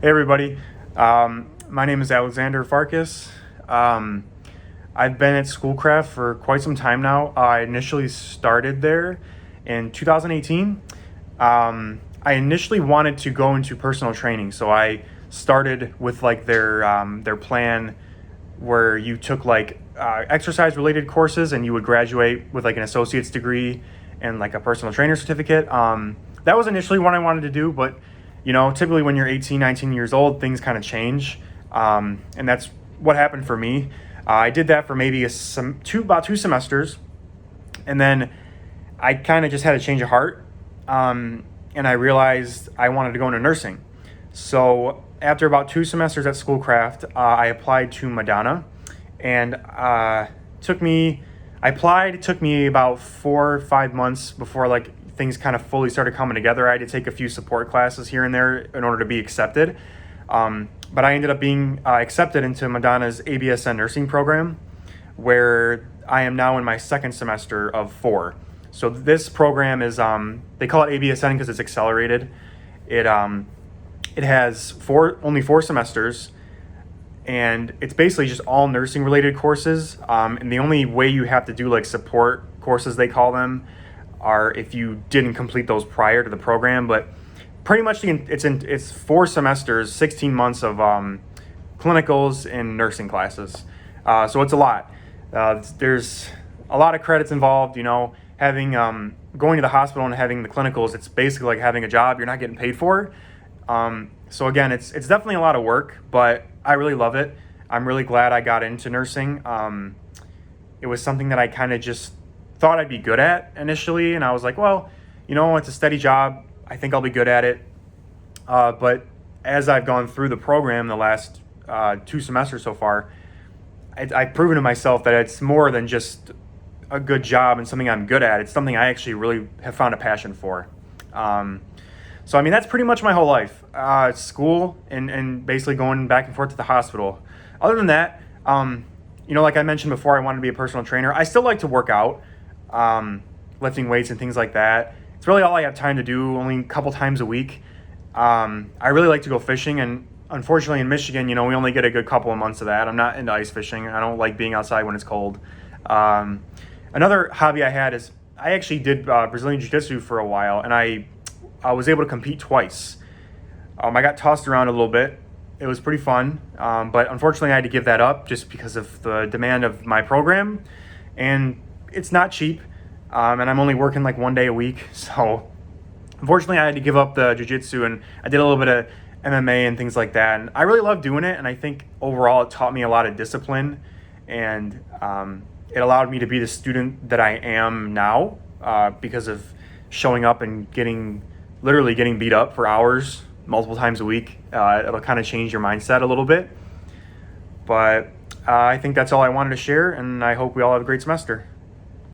Hey everybody, my name is Alexander Farkas. I've been at Schoolcraft for quite some time now. I initially started there in 2018. I initially wanted to go into personal training, so I started with like their plan where you took like exercise related courses and you would graduate with like an associate's degree and like a personal trainer certificate. That was initially what I wanted to do, but typically when you're 18, 19 years old, things kind of change. And that's what happened for me. I did that for maybe about 2 semesters. And then I kind of just had a change of heart. And I realized I wanted to go into nursing. So after about 2 semesters at Schoolcraft, I applied to Madonna. And it took me about 4 or 5 months before like things kind of fully started coming together. I had to take a few support classes here and there in order to be accepted. But I ended up being accepted into Madonna's ABSN nursing program, where I am now in my 2nd semester of 4. So this program is, they call it ABSN because it's accelerated. It has only 4 semesters, and it's basically just all nursing related courses. And the only way you have to do like support courses, they call them, are if you didn't complete those prior to the program. But pretty much it's 4 semesters, 16 months of clinicals and nursing classes. So it's a lot. There's a lot of credits involved. Having going to the hospital and having the clinicals, it's basically like having a job you're not getting paid for. So again, it's definitely a lot of work, but I really love it. I'm really glad I got into nursing. It was something that I kind of just thought I'd be good at initially, and I was like, well, it's a steady job. I think I'll be good at it. But as I've gone through the program the last 2 semesters so far, I've proven to myself that it's more than just a good job and something I'm good at. It's something I actually really have found a passion for. So, that's pretty much my whole life. School and basically going back and forth to the hospital. Other than that, like I mentioned before, I wanted to be a personal trainer. I still like to work out, lifting weights and things like that. It's really all I have time to do, only a couple times a week. I really like to go fishing, and unfortunately in Michigan, we only get a good couple of months of that. I'm not into ice fishing. I don't like being outside when it's cold. Another hobby I had is I actually did Brazilian Jiu-Jitsu for a while, and I was able to compete twice. I got tossed around a little bit. It was pretty fun, but unfortunately I had to give that up just because of the demand of my program, and it's not cheap, and I'm only working like 1 day a week, so unfortunately I had to give up the jiu-jitsu, and I did a little bit of MMA and things like that, and I really love doing it, and I think overall it taught me a lot of discipline, and it allowed me to be the student that I am now because of showing up and literally getting beat up for hours multiple times a week. It'll kind of change your mindset a little bit. But I think that's all I wanted to share, and I hope we all have a great semester.